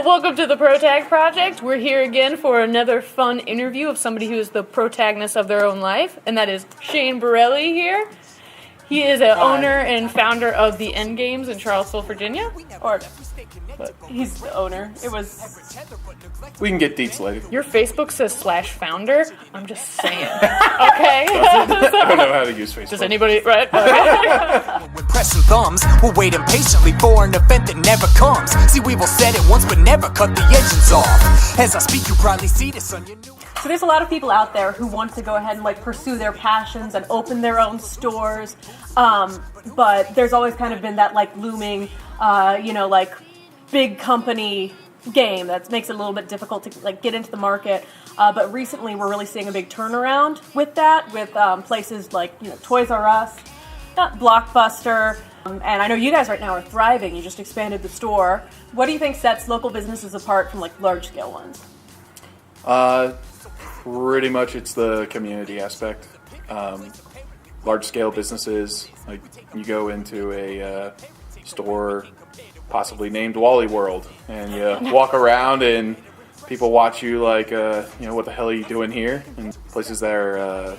Well, welcome to the ProTag Project. We're here again for another fun interview of somebody who is the protagonist of their own life, and that is Shane Borelli here. He is an owner and founder of the End Games in Charlottesville, Virginia. But he's the owner. We can get deets later. Your Facebook says /founder. I'm just saying. Okay? I don't know how to use Facebook. Does anybody, right? Okay. We're pressing thumbs, we'll wait impatiently for an event that never comes. See, we've all said it once, but never cut the engines off. As I speak, you probably see this on your new... So there's a lot of people out there who want to go ahead and pursue their passions and open their own stores, but there's always kind of been that looming, big company game that makes it a little bit difficult to get into the market. But recently, we're really seeing a big turnaround with that, with places like Toys R Us, Blockbuster, and I know you guys right now are thriving. You just expanded the store. What do you think sets local businesses apart from large scale ones? Pretty much it's the community aspect. Large-scale businesses, you go into a store possibly named Wally World, and you walk around and people watch you what the hell are you doing here? And places that are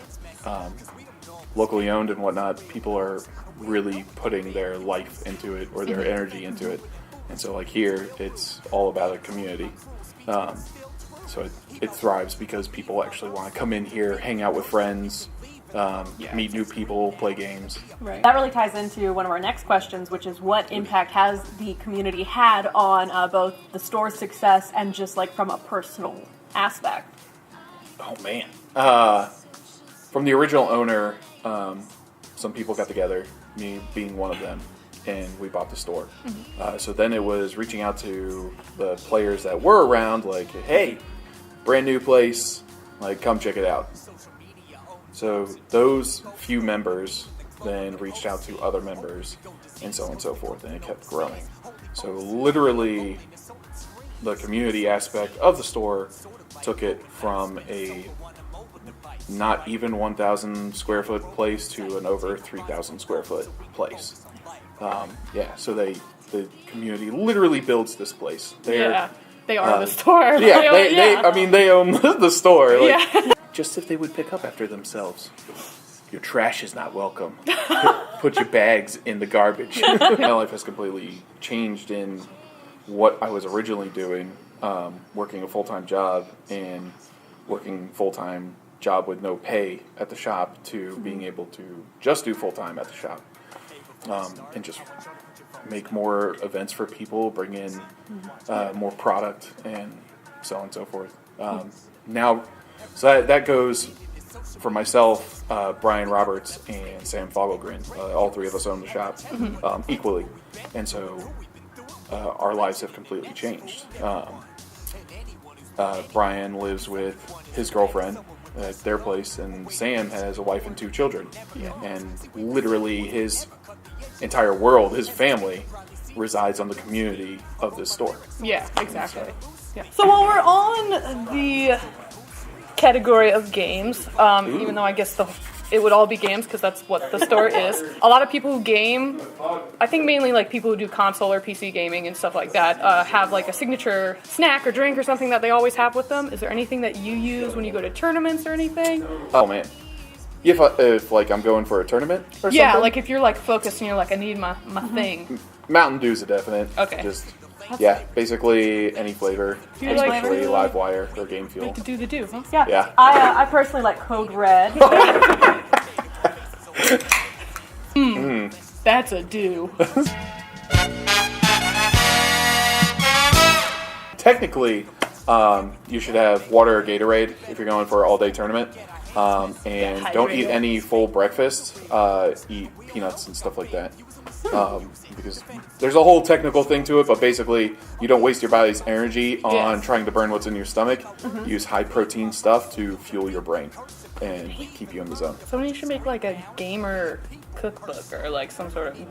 locally owned and whatnot, people are really putting their life into it or their energy into it. And so here, it's all about a community. So it thrives because people actually want to come in here, hang out with friends, meet new people, play games. Right. That really ties into one of our next questions, which is what impact has the community had on both the store's success and just from a personal aspect? Oh, man. From the original owner, some people got together, me being one of them, and we bought the store. Mm-hmm. So then it was reaching out to the players that were around, hey, brand new place, come check it out. So those few members then reached out to other members and so on and so forth, and it kept growing. So literally the community aspect of the store took it from a not even 1,000 square foot place to an over 3,000 square foot place. So the community literally builds this place. They are the store. They own the store. Just if they would pick up after themselves. Your trash is not welcome. Put your bags in the garbage. My life has completely changed in what I was originally doing, working a full-time job and working full-time job with no pay at the shop to being able to just do full-time at the shop and just make more events for people, bring in more product, and so on and so forth. So that goes for myself, Brian Roberts, and Sam Fogelgren. All three of us own the shop equally. And so our lives have completely changed. Brian lives with his girlfriend at their place, and Sam has a wife and 2 children. Yeah. And literally his entire world, his family, resides on the community of this store. Yeah, exactly. So while we're on the category of games, even though I guess it would all be games because that's what the store is. A lot of people who game, I think mainly people who do console or PC gaming and stuff like that, have a signature snack or drink or something that they always have with them. Is there anything that you use when you go to tournaments or anything? Oh man, if I'm going for a tournament or something? Yeah, if you're focused and you're I need my thing. Mountain Dew's a definite. Okay. Basically any flavor, especially live wire or game fuel. To do the do, huh? Yeah. I personally like Code Red. That's a do. Technically, you should have water or Gatorade if you're going for an all-day tournament. And don't eat any full breakfast. Eat peanuts and stuff like that. Because there's a whole technical thing to it, but basically you don't waste your body's energy on trying to burn what's in your stomach. Mm-hmm. Use high-protein stuff to fuel your brain and keep you in the zone. Somebody should make a gamer cookbook or some sort of... You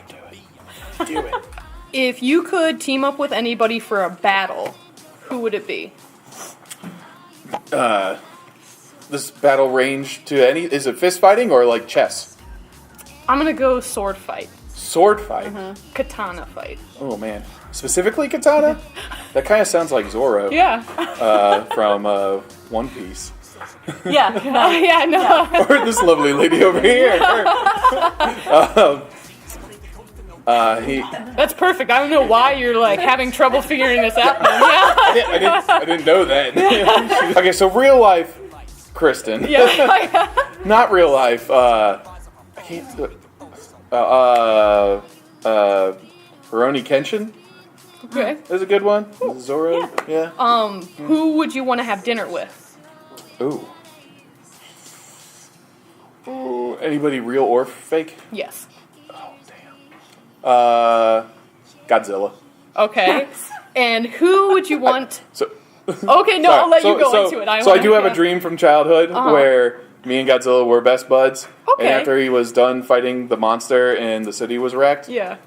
do it. Do it. If you could team up with anybody for a battle, who would it be? This battle range to any... Is it fist fighting or chess? I'm going to go sword fight. Sword fight? Mm-hmm. Katana fight. Oh, man. Specifically katana? That kind of sounds like Zoro. Yeah. From One Piece. Yeah. Oh, yeah, no. Or this lovely lady over here. That's perfect. I don't know why you're like having trouble figuring this out. Then. Yeah. I didn't know that. Okay, so real life, Kristen. Yeah. Not real life. I can't. Rurouni Kenshin Okay. is a good one. Zoro. Yeah. Who would you want to have dinner with? Ooh. Anybody real or fake? Yes. Godzilla. Okay. And who would you want? So. Okay, no, I'll let you go into it. I do have a dream from childhood where me and Godzilla were best buds. Okay. And after he was done fighting the monster and the city was wrecked, Yeah.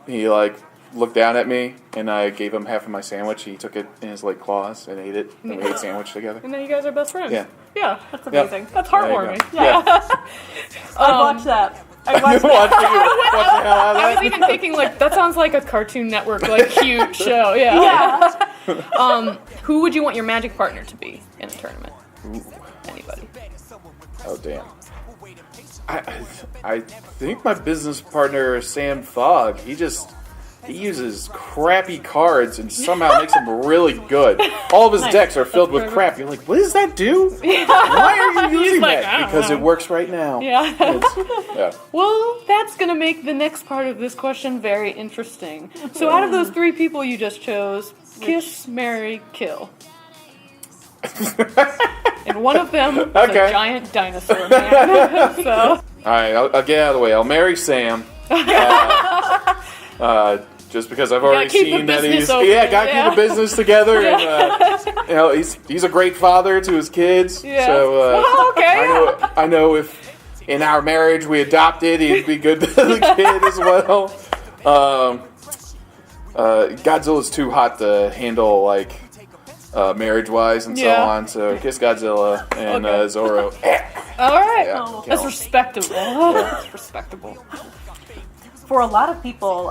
he like looked down at me and I gave him half of my sandwich. He took it in his like claws and ate it. And we ate sandwich together. And then you guys are best friends. Yeah. Yeah. That's amazing. That's There you heartwarming. go. Yeah. I'd watch that. I'd watch that. Watch the hell out of I that. was even thinking like that sounds like a Cartoon Network like cute show. Yeah. Yeah. Who would you want your magic partner to be in a tournament? Anybody. Oh damn. I think my business partner Sam Fogg. He uses crappy cards and somehow makes them really good. All of his decks are filled with crap. You're like, what does that do? Yeah. Why are you using like, that? I don't Because know. it works right now. Yeah. Yeah. Well, that's going to make the next part of this question very interesting. So out of those three people you just chose, kiss, marry, kill. And one of them is a giant dinosaur man. So. All right, I'll get out of the way. I'll marry Sam. Just because I've already keep the seen that business he's open, gotta keep the business together, and he's a great father to his kids. Yeah. So Okay. I know if in our marriage we adopted, he'd be good to the kid as well. Godzilla's too hot to handle like marriage-wise and so on. So kiss Godzilla and Zoro. All right. Yeah, That's kill. respectable. That's respectable. For a lot of people,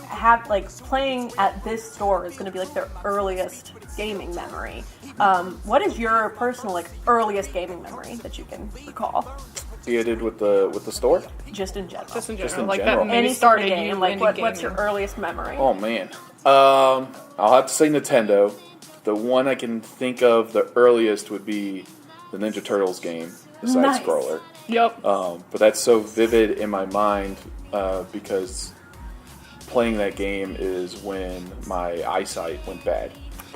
have like playing at this store is going to be like their earliest gaming memory. What is your personal like earliest gaming memory that you can recall? You did with the store? Just in general. Just in general. Just in like general. that maybe Any started sort of game. you Like into what's your gaming. earliest memory? Oh man. I'll have to say Nintendo. The one I can think of the earliest would be the Ninja Turtles game, the side Nice. scroller. Yep. But that's so vivid in my mind because playing that game is when my eyesight went bad.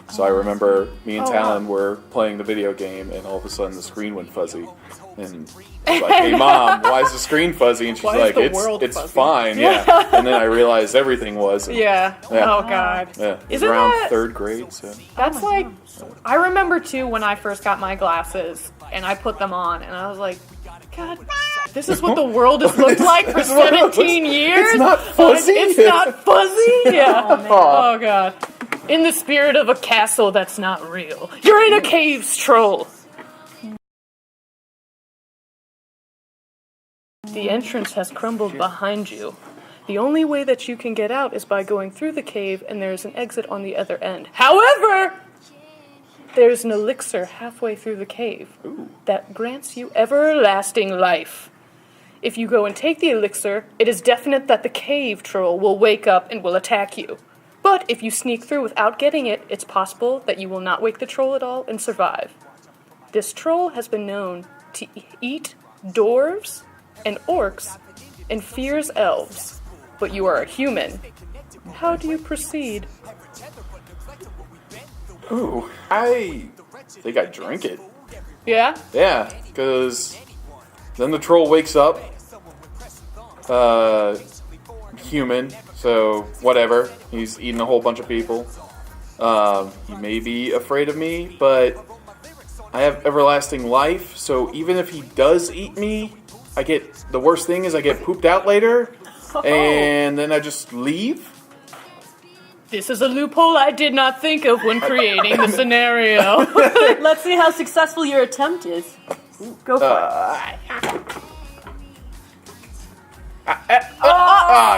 So I remember me and Talon were playing the video game, and all of a sudden the screen went fuzzy. And I was like, "Hey, Mom, why is the screen fuzzy?" And she's Why is like, the world "It's fuzzy?" fine." Yeah. And then I realized everything was. And, Yeah. Yeah. Oh God. Yeah. It was Isn't around that- third grade. So. That's like, I remember too when I first got my glasses and I put them on and I was like, God, this is what the world has looked like for 17 years? It's not fuzzy. It's not fuzzy? Yeah. Aw. Oh God. In the spirit of a castle that's not real. You're in a cave, troll. The entrance has crumbled behind you. The only way that you can get out is by going through the cave, and there is an exit on the other end. However, there is an elixir halfway through the cave that grants you everlasting life. If you go and take the elixir, it is definite that the cave troll will wake up and will attack you. But if you sneak through without getting it, it's possible that you will not wake the troll at all and survive. This troll has been known to eat dwarves and orcs and fears elves. But you are a human. How do you proceed? Ooh, I think I drink it. Yeah? Yeah, because then the troll wakes up. Human, so whatever. He's eating a whole bunch of people. He may be afraid of me, but I have everlasting life. So even if he does eat me, the worst thing is I get pooped out later, and then I just leave. This is a loophole I did not think of when creating the scenario. Let's see how successful your attempt is. Go for it.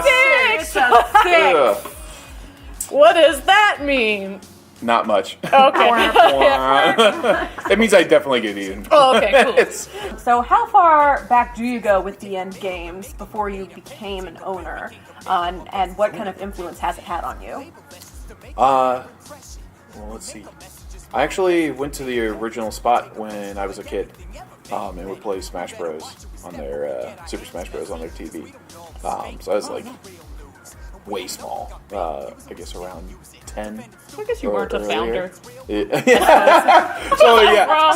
Six! Ugh. What does that mean? Not much. Okay. It means I definitely get eaten. Oh, okay, cool. So how far back do you go with D&D games before you became an owner? And what kind of influence has it had on you? Well, let's see. I actually went to the original spot when I was a kid, and would play Smash Bros. On their Super Smash Bros. On their TV. So I was like way small. I guess around 10. I guess you weren't a founder.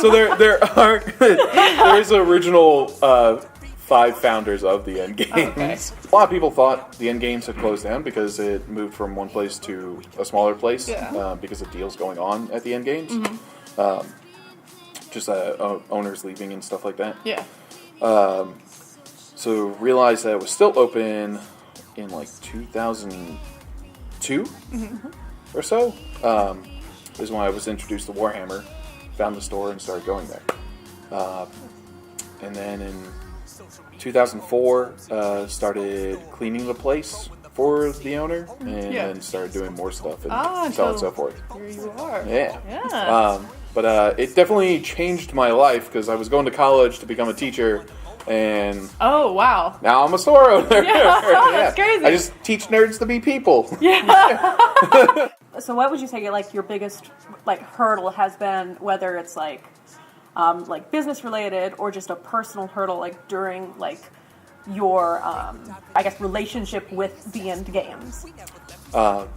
So there's original 5 founders of the End Games. Okay. A lot of people thought the End Games had closed down because it moved from one place to a smaller place because of deals going on at the End Games. Mm-hmm. Just owners leaving and stuff like that. Yeah. So realized that it was still open in like 2002 or so. Is when I was introduced to Warhammer, found the store and started going there. And then in 2004, started cleaning the place for the owner, and then started doing more stuff and so on and so forth. Here you are. Yeah. But it definitely changed my life because I was going to college to become a teacher, and oh wow, now I'm a store owner. Yeah. That's crazy. I just teach nerds to be people. Yeah. So what would you say your biggest hurdle has been, whether it's like business related or just a personal hurdle during your I guess relationship with the End Games? So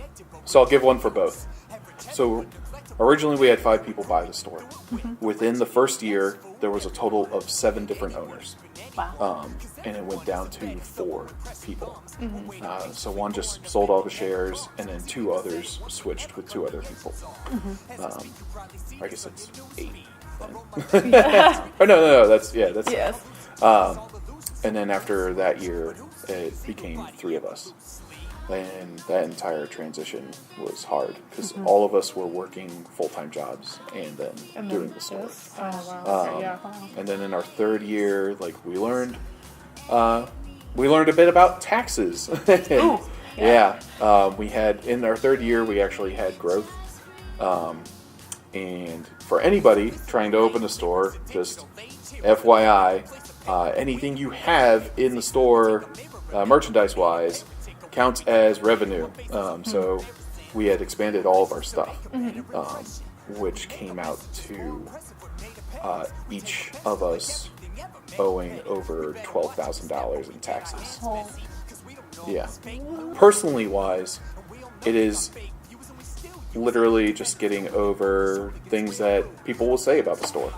I'll give one for both. So originally we had 5 people buy the store. Mm-hmm. Within the first year, there was a total of 7 different owners. Wow. And it went down to 4 people. Mm-hmm. So one just sold all the shares, and then 2 others switched with 2 other people. Mm-hmm. I guess it's 8. No, that's Yes. And then after that year, it became 3 of us. And that entire transition was hard because all of us were working full-time jobs and then doing the store. Oh, wow. Okay, yeah. And then in our 3rd year, we learned a bit about taxes. Ooh, yeah. We had, in our 3rd year, we actually had growth. And for anybody trying to open a store, just FYI, anything you have in the store, merchandise-wise, counts as revenue. So we had expanded all of our stuff, which came out to each of us owing over $12,000 in taxes. Yeah. Personally wise, it is literally just getting over things that people will say about the store.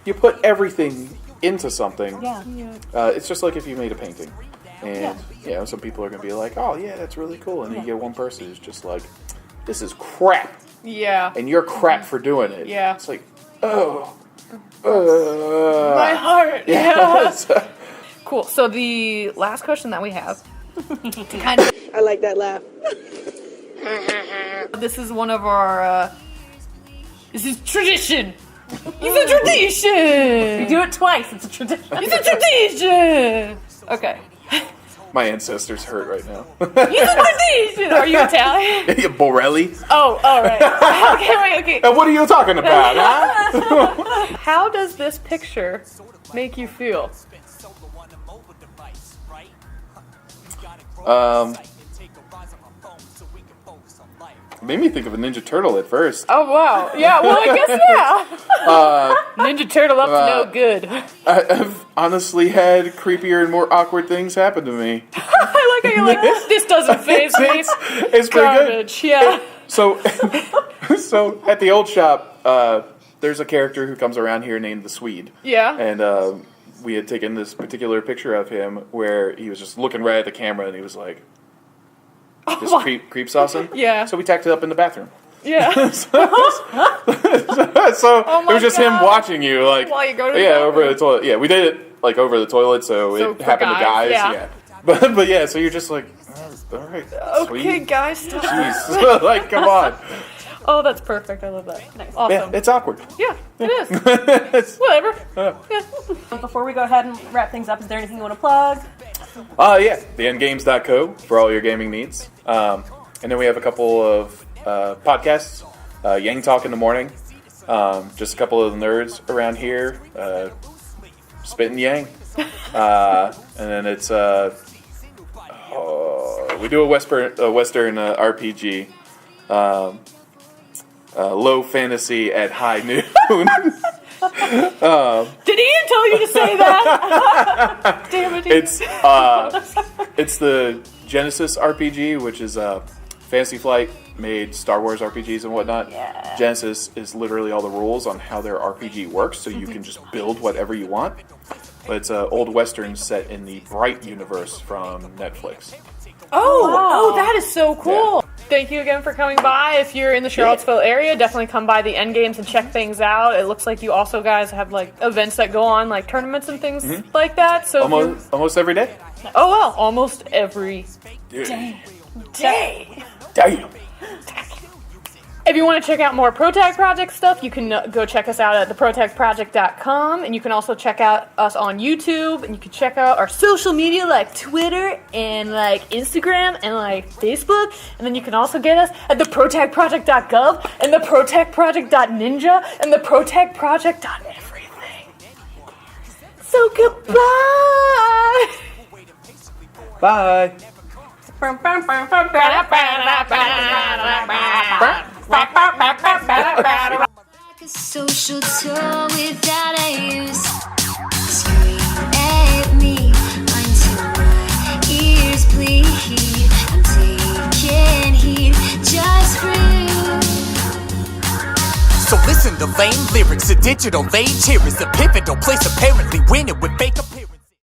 You put everything into something. Yeah. It's just like if you made a painting, and some people are gonna be like, "Oh yeah, that's really cool," and then you get one person who's just like, "This is crap," Yeah. and you're crap for doing it. Yeah. It's like, oh, my heart. yeah. Cool. So the last question that we have, to kind of, I like that laugh. this is one of our. This is tradition. It's a tradition. You do it twice. It's a tradition. It's a tradition. Okay. My ancestors hurt right now. It's a tradition. Are you Italian? Borelli. Oh, all right. Okay. And what are you talking about, huh? How does this picture make you feel? Made me think of a Ninja Turtle at first. Oh, wow. Yeah, well, I guess, Ninja Turtle up to no good. I've honestly had creepier and more awkward things happen to me. I like how you're like, this doesn't faze me. It's pretty Garbage, good. yeah. So at the old shop, there's a character who comes around here named the Swede. Yeah. And we had taken this particular picture of him where he was just looking right at the camera and he was like, just creep saucing. Yeah. So we tacked it up in the bathroom. Yeah. So it was just him watching you, like, while you go to the over the toilet. Yeah, we did it over the toilet, so it happened to guys. Yeah. But yeah, so you're just like, all right. Okay, sweet. guys, stop. Jeez, like, come on. Oh, that's perfect. I love that. Nice. Awesome. Yeah, it's awkward. Yeah, it is. Whatever. Yeah. Before we go ahead and wrap things up, is there anything you want to plug? Yeah, theendgames.co for all your gaming needs. And then we have a couple of podcasts. Yang Talk in the morning. Just a couple of the nerds around here spitting Yang. And then it's we do a Western RPG. Low fantasy at high noon. Did Ian tell you to say that? Damn it, Ian. It's the Genesis RPG, which is Fantasy Flight made Star Wars RPGs and whatnot. Yeah. Genesis is literally all the rules on how their RPG works, so you can just build whatever you want. But it's an old Western set in the Bright universe from Netflix. Oh, that is so cool. Yeah. Thank you again for coming by. If you're in the Charlottesville area, definitely come by the End Games and check things out. It looks like you also guys have like events that go on, like tournaments and things like that. So almost every day. Oh well, almost every day. Damn. If you want to check out more ProTag Project stuff, you can go check us out at theprotagproject.com, and you can also check out us on YouTube, and you can check out our social media like Twitter and like Instagram and like Facebook, and then you can also get us at theprotagproject.gov and theprotagproject.ninja and theprotagproject.everything. So goodbye. Bye. Like a social tour without a use. Scream at me until my ears bleed. I'm taking heed just for you. So listen to lame lyrics, a digital age. Here is the pivotal place, apparently winning with fake opinions.